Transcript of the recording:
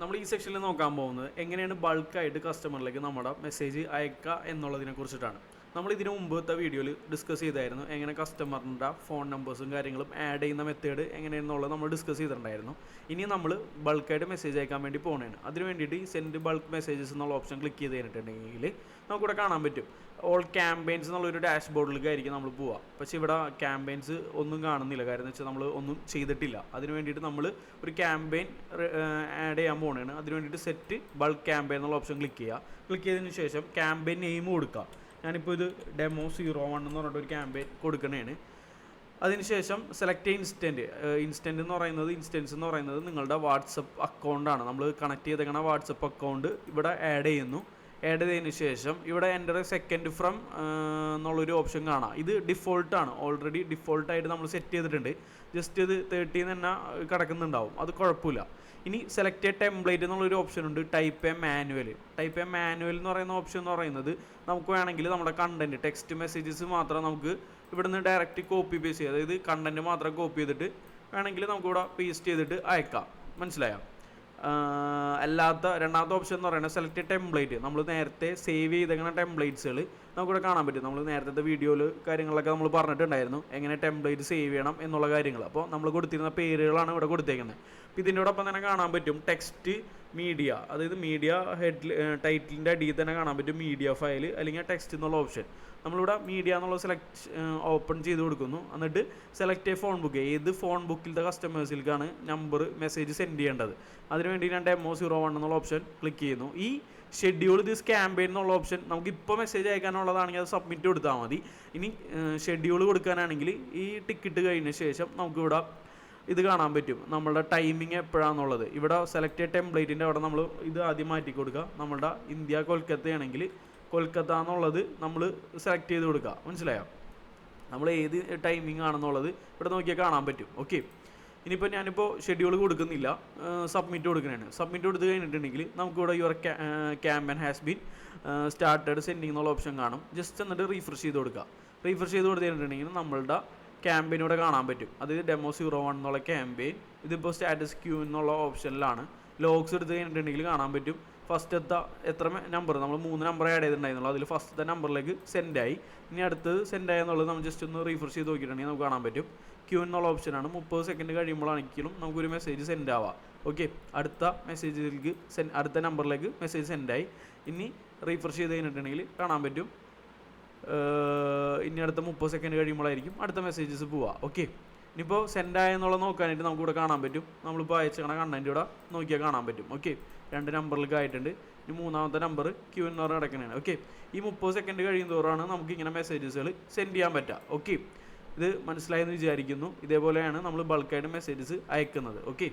നമ്മൾ ഈ സെക്ഷനിൽ നോക്കാൻ പോകുന്നത് എങ്ങനെയാണ് ബൾക്കായിട്ട് കസ്റ്റമറിലേക്ക് നമ്മുടെ മെസ്സേജ് അയക്കുക എന്നുള്ളതിനെ കുറിച്ചിട്ടാണ്. നമ്മൾ ഇതിനു മുമ്പത്തെ വീഡിയോയിൽ ഡിസ്കസ് ചെയ്തായിരുന്നു എങ്ങനെ കസ്റ്റമറിൻ്റെ ഫോൺ നമ്പേഴ്സും കാര്യങ്ങളും ആഡ് ചെയ്യുന്ന മെത്തേഡ് എങ്ങനെയെന്നുള്ളത് നമ്മൾ ഡിസ്കസ് ചെയ്തിട്ടുണ്ടായിരുന്നു. ഇനി നമ്മൾ ബൾക്കായിട്ട് മെസ്സേജ് അയക്കാൻ വേണ്ടി പോകുന്നതാണ്. അതിന് വേണ്ടിയിട്ട് ഈ സെൻഡ് ബൾക്ക് മെസ്സേജസ് എന്നുള്ള ഓപ്ഷൻ ക്ലിക്ക് ചെയ്ത് കഴിഞ്ഞിട്ടുണ്ടെങ്കിൽ നമുക്കിവിടെ കാണാൻ പറ്റും ഓൾ ക്യാമ്പയിൻസ് എന്നുള്ളൊരു ഡാഷ് ബോർഡിലേക്കായിരിക്കും നമ്മൾ പോവുക. പക്ഷേ ഇവിടെ ക്യാമ്പയിൻസ് ഒന്നും കാണുന്നില്ല. കാര്യം എന്ന് വെച്ചാൽ നമ്മൾ ഒന്നും ചെയ്തിട്ടില്ല. അതിന് വേണ്ടിയിട്ട് നമ്മൾ ഒരു ക്യാമ്പയിൻ ആഡ് ചെയ്യാൻ പോകുന്നതാണ്. അതിന് വേണ്ടിയിട്ട് സെറ്റ് ബൾക്ക് ക്യാമ്പയിൻ എന്നുള്ള ഓപ്ഷൻ ക്ലിക്ക് ചെയ്യുക. ക്ലിക്ക് ചെയ്തതിന് ശേഷം ക്യാമ്പയിൻ നെയിം കൊടുക്കുക. ഞാനിപ്പോൾ ഇത് ഡെമോ 01 എന്ന് പറഞ്ഞിട്ട് ഒരു ക്യാമ്പയിൻ കൊടുക്കണതാണ്. അതിനുശേഷം സെലക്ട് ഇൻസ്റ്റൻറ്റ് എന്ന് പറയുന്നത് നിങ്ങളുടെ വാട്സപ്പ് അക്കൗണ്ടാണ്. നമ്മൾ കണക്ട് ചെയ്തേക്കണ വാട്സപ്പ് അക്കൗണ്ട് ഇവിടെ ആഡ് ചെയ്തതിന് ശേഷം ഇവിടെ എൻ്റർ സെക്കൻഡ് ഫ്രം എന്നുള്ളൊരു ഓപ്ഷൻ കാണാം. ഇത് ഡിഫോൾട്ടാണ്, ഓൾറെഡി ഡിഫോൾട്ടായിട്ട് നമ്മൾ സെറ്റ് ചെയ്തിട്ടുണ്ട്. ജസ്റ്റ് ഇത് 30 തന്നെ കിടക്കുന്നുണ്ടാവും, അത് കുഴപ്പമില്ല. ഇനി സെലക്ട് ടെംപ്ലേറ്റ് എന്നുള്ളൊരു ഓപ്ഷൻ ഉണ്ട്. ടൈപ്പ് എ മാനുവൽ എന്ന് പറയുന്ന ഓപ്ഷൻ എന്ന് പറയുന്നത് നമുക്ക് വേണമെങ്കിൽ നമ്മുടെ കണ്ടൻറ്റ് ടെക്സ്റ്റ് മെസ്സേജസ് മാത്രം നമുക്ക് ഇവിടുന്ന് ഡയറക്റ്റ് കോപ്പി പേസ്റ്റ് ചെയ്യുക. അതായത് കണ്ടൻറ്റ് മാത്രം കോപ്പി ചെയ്തിട്ട് വേണമെങ്കിൽ നമുക്കിവിടെ പേസ്റ്റ് ചെയ്തിട്ട് അയക്കാം. മനസ്സിലായോ? അല്ലാത്ത രണ്ടാമത്തെ ഓപ്ഷൻ എന്ന് പറയുന്നത് സെലക്ട് ടെംപ്ലേറ്റ്. നമ്മൾ നേരത്തെ സേവ് ചെയ്തേക്കുന്ന ടെംപ്ലേറ്റ്സുകൾ നമുക്കിവിടെ കാണാൻ പറ്റും. നമ്മൾ നേരത്തെ വീഡിയോയിൽ കാര്യങ്ങളൊക്കെ നമ്മൾ പറഞ്ഞിട്ടുണ്ടായിരുന്നു എങ്ങനെ ടെംപ്ലേറ്റ് സേവ് ചെയ്യണം എന്നുള്ള കാര്യങ്ങൾ. അപ്പോൾ നമ്മൾ കൊടുത്തിരുന്ന പേരുകളാണ് ഇവിടെ കൊടുത്തേക്കുന്നത്. അപ്പോൾ ഇതിനോടൊപ്പം തന്നെ കാണാൻ പറ്റും ടെക്സ്റ്റ് മീഡിയ, അതായത് മീഡിയ ടൈറ്റിലിൻ്റെ അടിയിൽ തന്നെ കാണാൻ പറ്റും മീഡിയ ഫയൽ അല്ലെങ്കിൽ ടെക്സ്റ്റ് എന്നുള്ള ഓപ്ഷൻ. നമ്മളിവിടെ മീഡിയ എന്നുള്ള ഓപ്പൺ ചെയ്ത് കൊടുക്കുന്നു. എന്നിട്ട് സെലക്ട് ഫോൺ ബുക്ക്, ഏത് ഫോൺ ബുക്കിലത്തെ കസ്റ്റമേഴ്സിലേക്കാണ് നമ്പർ മെസ്സേജ് സെൻഡ് ചെയ്യേണ്ടത്. അതിനുവേണ്ടി ഞാൻ ഡെമോ 01 എന്നുള്ള ഓപ്ഷൻ ക്ലിക്ക് ചെയ്യുന്നു. ഈ ഷെഡ്യൂൾ ദിസ് ക്യാമ്പയിൻ എന്നുള്ള ഓപ്ഷൻ നമുക്ക് ഇപ്പോൾ മെസ്സേജ് അയക്കാനുള്ളതാണെങ്കിൽ അത് സബ്മിറ്റ് കൊടുത്താൽ മതി. ഇനി ഷെഡ്യൂൾ കൊടുക്കാനാണെങ്കിൽ ഈ ടിക്കറ്റ് കഴിഞ്ഞ ശേഷം നമുക്കിവിടെ ഇത് കാണാൻ പറ്റും നമ്മളുടെ ടൈമിങ് എപ്പോഴാണെന്നുള്ളത്. ഇവിടെ സെലക്ട് ടെംപ്ലേറ്റിൻ്റെ അവിടെ നമ്മൾ ഇത് ആദ്യം മാറ്റി കൊടുക്കുക. നമ്മളുടെ ഇന്ത്യ കൊൽക്കത്തയാണെങ്കിൽ കൊൽക്കത്ത എന്നുള്ളത് നമ്മൾ സെലക്ട് ചെയ്ത് കൊടുക്കുക. മനസ്സിലായോ? നമ്മൾ ഏത് ടൈമിംഗ് ആണെന്നുള്ളത് ഇവിടെ നോക്കിയാൽ കാണാൻ പറ്റും. ഓക്കെ, ഇനിയിപ്പോൾ ഞാനിപ്പോൾ ഷെഡ്യൂൾ കൊടുക്കുന്നില്ല, സബ്മിറ്റ് കൊടുക്കുന്നതാണ്. സബ്മിറ്റ് കൊടുത്ത് കഴിഞ്ഞിട്ടുണ്ടെങ്കിൽ നമുക്കിവിടെ your campaign has been started sending എന്നുള്ള ഓപ്ഷൻ കാണും. ജസ്റ്റ് എന്നിട്ട് റീഫ്രഷ് ചെയ്ത് കൊടുക്കുക. റീഫ്രഷ് ചെയ്ത് കൊടുത്ത് കഴിഞ്ഞിട്ടുണ്ടെങ്കിൽ നമ്മളുടെ ക്യാമ്പയിൻ ഇവിടെ കാണാൻ പറ്റും. അതായത് ഡെമോ 01 എന്നുള്ള ക്യാമ്പയിൻ. ഇതിപ്പോൾ സ്റ്റാറ്റസ് ക്യൂ എന്നുള്ള ഓപ്ഷനിലാണ്. ലോഗ്സ് എടുത്ത് കഴിഞ്ഞിട്ടുണ്ടെങ്കിൽ കാണാൻ പറ്റും ഫസ്റ്റത്തെ എത്ര നമ്പർ, നമ്മൾ 3 നമ്പർ ആഡ് ചെയ്തിട്ടുണ്ടായിരുന്നുള്ളൂ. അതിൽ ഫസ്റ്റത്തെ നമ്പറിലേക്ക് സെൻഡായി. ഇനി അടുത്തത് സെൻഡായി എന്നുള്ളത് നമ്മൾ ജസ്റ്റ് ഒന്ന് റീഫ്രഷ് ചെയ്ത് നോക്കിയിട്ടുണ്ടെങ്കിൽ നമുക്ക് കാണാൻ പറ്റും ക്യൂ എന്നുള്ള ഓപ്ഷനാണ്. 30 സെക്കൻഡ് കഴിയുമ്പോഴാണെങ്കിലും നമുക്കൊരു മെസ്സേജ് സെൻഡ് ആവാം. ഓക്കെ, അടുത്ത മെസ്സേജിലേക്ക് അടുത്ത നമ്പറിലേക്ക് മെസ്സേജ് സെൻഡായി. ഇനി റീഫ്രഷ് ചെയ്ത് കഴിഞ്ഞിട്ടുണ്ടെങ്കിൽ കാണാൻ പറ്റും ഇനി അടുത്ത 30 സെക്കൻഡ് കഴിയുമ്പോഴായിരിക്കും അടുത്ത മെസ്സേജസ് പോവുക. ഓക്കെ, ഇനിയിപ്പോൾ സെൻഡായെന്നുള്ളത് നോക്കാനായിട്ട് നമുക്കിവിടെ കാണാൻ പറ്റും. നമ്മളിപ്പോൾ അയച്ചേക്കണ കണ്ടൻറ്റ് ഇവിടെ നോക്കിയാൽ കാണാൻ പറ്റും. ഓക്കെ, 2 നമ്പറിലേക്ക് ആയിട്ടുണ്ട്. ഇനി 3ാമത്തെ നമ്പർ ക്യൂ എന്ന് പറഞ്ഞ് കിടക്കുന്നതാണ്. ഓക്കെ, ഈ 30 സെക്കൻഡ് കഴിയുന്നതോറാണ് നമുക്ക് ഇങ്ങനെ മെസ്സേജസുകൾ സെൻഡ് ചെയ്യാൻ പറ്റുക. ഓക്കെ, ഇത് മനസ്സിലായെന്ന് വിചാരിക്കുന്നു. ഇതേപോലെയാണ് നമ്മൾ ബൾക്കായിട്ട് മെസ്സേജസ് അയക്കുന്നത്. ഓക്കെ.